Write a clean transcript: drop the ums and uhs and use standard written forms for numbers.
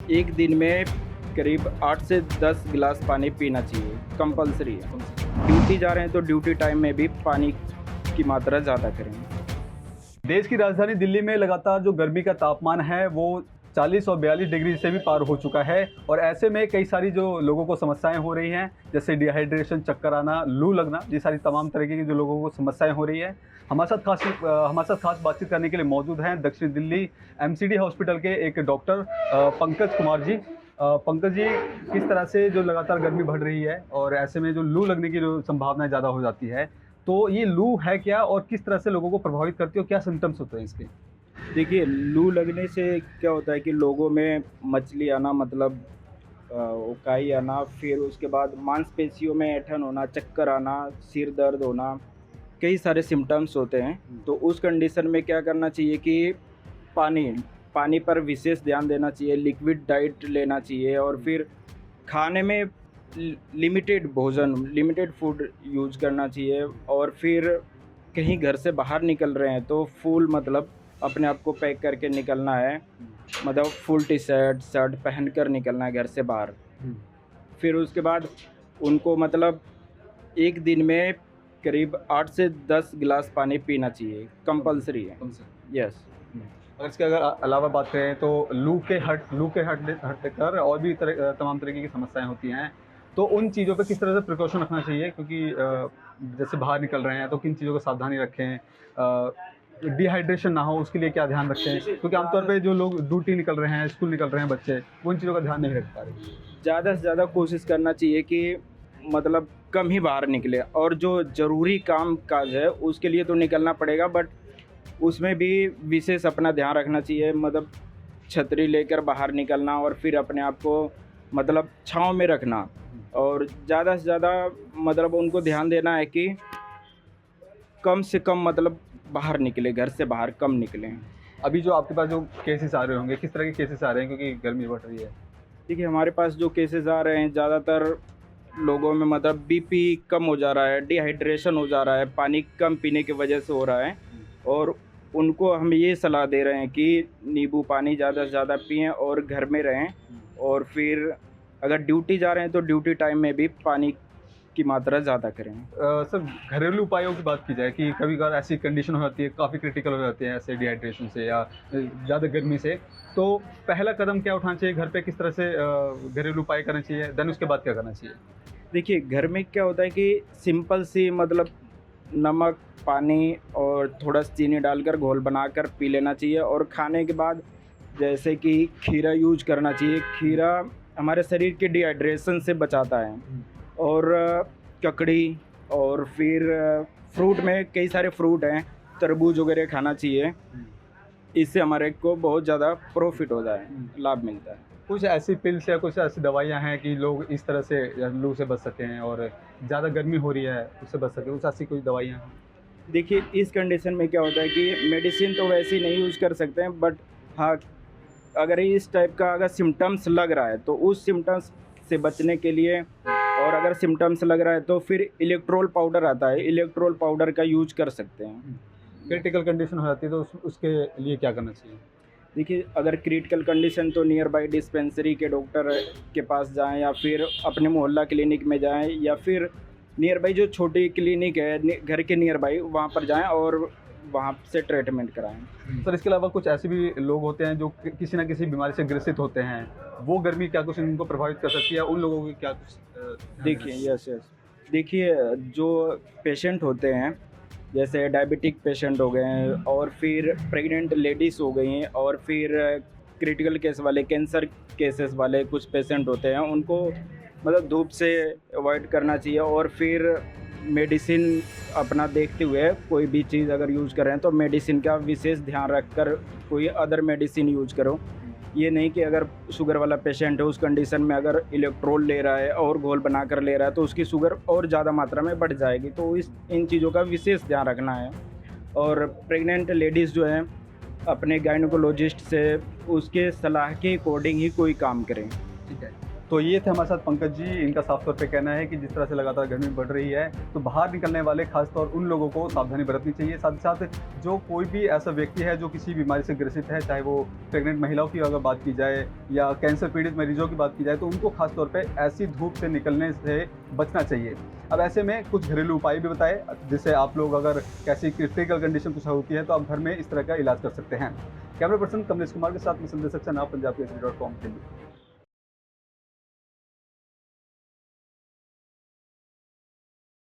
एक दिन में करीब 8 से 10 गिलास पानी पीना चाहिए, कंपल्सरी है। ड्यूटी जा रहे हैं तो ड्यूटी टाइम में भी पानी की मात्रा ज़्यादा करें। देश की राजधानी दिल्ली में लगातार जो गर्मी का तापमान है वो 40 और 42 डिग्री से भी पार हो चुका है और ऐसे में कई सारी जो लोगों को समस्याएं हो रही हैं, जैसे डिहाइड्रेशन, चक्कर आना, लू लगना, ये सारी तमाम तरीके की जो लोगों को समस्याएं हो रही है। हमारे साथ खास बातचीत करने के लिए मौजूद हैं दक्षिण दिल्ली एमसीडी हॉस्पिटल के एक डॉक्टर पंकज कुमार जी। पंकज जी, किस तरह से जो लगातार गर्मी बढ़ रही है और ऐसे में जो लू लगने की जो संभावना ज़्यादा हो जाती है, तो ये लू है क्या और किस तरह से लोगों को प्रभावित करती है और क्या सिम्टम्स होते हैं इसके? देखिए, लू लगने से क्या होता है कि लोगों में मचली आना, मतलब उकाई आना, फिर उसके बाद मांसपेशियों में ऐंठन होना, चक्कर आना, सिर दर्द होना, कई सारे सिम्टम्स होते हैं। तो उस कंडीशन में क्या करना चाहिए कि पानी पानी पर विशेष ध्यान देना चाहिए, लिक्विड डाइट लेना चाहिए और फिर खाने में लिमिटेड भोजन, लिमिटेड फूड यूज़ करना चाहिए। और फिर कहीं घर से बाहर निकल रहे हैं तो फुल मतलब अपने आप को पैक करके निकलना है, मतलब फुल टी शर्ट शर्ट पहन कर निकलना है घर से बाहर। फिर उसके बाद उनको मतलब एक दिन में करीब 8 से 10 गिलास पानी पीना चाहिए, कंपल्सरी है। यस। अगर इसके अलावा बात करें तो लू के हटकर और भी तमाम तरीके की समस्याएं होती हैं, तो उन चीज़ों पे किस तरह से प्रिकॉशन रखना चाहिए? क्योंकि जैसे बाहर निकल रहे हैं तो किन चीज़ों को सावधानी रखें, डिहाइड्रेशन ना हो उसके लिए क्या ध्यान रखें? क्योंकि आमतौर पे जो लोग ड्यूटी निकल रहे हैं, स्कूल निकल रहे हैं बच्चे, वो उन चीज़ों का ध्यान नहीं रख पा रहे। ज़्यादा से ज़्यादा कोशिश करना चाहिए कि मतलब कम ही बाहर निकले, और जो ज़रूरी काम काज है उसके लिए तो निकलना पड़ेगा, बट उसमें भी विशेष अपना ध्यान रखना चाहिए। मतलब छतरी लेकर बाहर निकलना और फिर अपने आप को मतलब छाँव में रखना, और ज़्यादा से ज़्यादा मतलब उनको ध्यान देना है कि कम से कम मतलब बाहर निकले, घर से बाहर कम निकलें। अभी जो आपके पास जो केसेस आ रहे होंगे, किस तरह के केसेस आ रहे हैं क्योंकि गर्मी बढ़ रही है? देखिए, हमारे पास जो केसेस आ रहे हैं ज़्यादातर लोगों में मतलब बीपी कम हो जा रहा है, डिहाइड्रेशन हो जा रहा है, पानी कम पीने की वजह से हो रहा है। और उनको हम ये सलाह दे रहे हैं कि नींबू पानी ज़्यादा से ज़्यादा पिएं और घर में रहें। और फिर अगर ड्यूटी जा रहे हैं तो ड्यूटी टाइम में भी पानी की मात्रा ज़्यादा करें। सर, घरेलू उपायों की बात की जाए कि कभी-कभार ऐसी कंडीशन हो जाती है, काफ़ी क्रिटिकल हो जाती है ऐसे डिहाइड्रेशन से या ज़्यादा गर्मी से, तो पहला कदम क्या उठाना चाहिए? घर पे किस तरह से घरेलू उपाय करने चाहिए? देन उसके बाद क्या करना चाहिए? देखिए, घर में क्या होता है कि सिंपल सी मतलब नमक, पानी और थोड़ा चीनी डालकर घोल बनाकर पी लेना चाहिए। और खाने के बाद जैसे कि खीरा यूज करना चाहिए। खीरा हमारे शरीर के डिहाइड्रेशन से बचाता है। और ककड़ी, और फिर फ्रूट में कई सारे फ्रूट हैं, तरबूज वगैरह खाना चाहिए। इससे हमारे को बहुत ज़्यादा प्रॉफिट होता है, लाभ मिलता है। कुछ ऐसी पिल्स या कुछ ऐसी दवाइयाँ हैं कि लोग इस तरह से लू से बच सकें और ज़्यादा गर्मी हो रही है उससे बच सकें, कुछ ऐसी कोई दवाइयाँ हैं? देखिए, इस कंडीशन में क्या होता है कि मेडिसिन तो वैसे ही नहीं यूज़ कर सकते हैं, बट हाँ, अगर इस टाइप का अगर सिम्टम्स लग रहा है तो उस सिम्टम्स से बचने के लिए, और अगर सिम्टम्स लग रहा है तो फिर इलेक्ट्रोल पाउडर आता है, इलेक्ट्रोल पाउडर का यूज कर सकते हैं। क्रिटिकल कंडीशन हो जाती है तो उसके लिए क्या करना चाहिए? देखिए, अगर क्रिटिकल कंडीशन तो नियर बाई डिस्पेंसरी के डॉक्टर के पास जाएं, या फिर अपने मोहल्ला क्लिनिक में जाएं, या फिर नियर बाई जो छोटी क्लिनिक है घर के नियर बाई, वहाँ पर जाएं और वहाँ से ट्रीटमेंट कराएं। सर, इसके अलावा कुछ ऐसे भी लोग होते हैं जो किसी न किसी बीमारी से ग्रसित होते हैं, वो गर्मी क्या कुछ उनको प्रभावित कर सकती है? उन लोगों की क्या कुछ देखिए, यस यस, देखिए, जो पेशेंट होते हैं जैसे डायबिटिक पेशेंट हो गए हैं, और फिर प्रेग्नेंट लेडीज़ हो गई हैं, और फिर क्रिटिकल केस वाले, कैंसर केसेस वाले कुछ पेशेंट होते हैं, उनको मतलब धूप से अवॉइड करना चाहिए। और फिर मेडिसिन अपना देखते हुए कोई भी चीज़ अगर यूज़ कर रहे हैं तो मेडिसिन का विशेष ध्यान रखकर कोई अदर मेडिसिन यूज़ करो। ये नहीं कि अगर शुगर वाला पेशेंट है उस कंडीशन में अगर इलेक्ट्रोल ले रहा है और घोल बनाकर ले रहा है तो उसकी शुगर और ज़्यादा मात्रा में बढ़ जाएगी। तो इन चीज़ों का विशेष ध्यान रखना है। और प्रेग्नेंट लेडीज़ जो हैं अपने गायनोकोलॉजिस्ट से उसके सलाह के अकॉर्डिंग ही कोई काम करें। ठीक है। तो ये थे हमारे साथ पंकज जी। इनका साफ तौर पे कहना है कि जिस तरह से लगातार गर्मी बढ़ रही है, तो बाहर निकलने वाले खासतौर उन लोगों को सावधानी बरतनी चाहिए। साथ ही साथ जो कोई भी ऐसा व्यक्ति है जो किसी बीमारी से ग्रसित है, चाहे वो प्रेग्नेंट महिलाओं की अगर बात की जाए या कैंसर पीड़ित मरीजों की बात की जाए, तो उनको खास तौर पे ऐसी धूप से निकलने से बचना चाहिए। अब ऐसे में कुछ घरेलू उपाय भी बताए, जिससे आप लोग अगर कैसी क्रिटिकल कंडीशन कुछ होती है, तो आप घर में इस तरह का इलाज कर सकते हैं। कैमरा पर्सन कमलेश कुमार के साथ मैं संदेशक चनाव, पंजाब केसरी.com के लिए।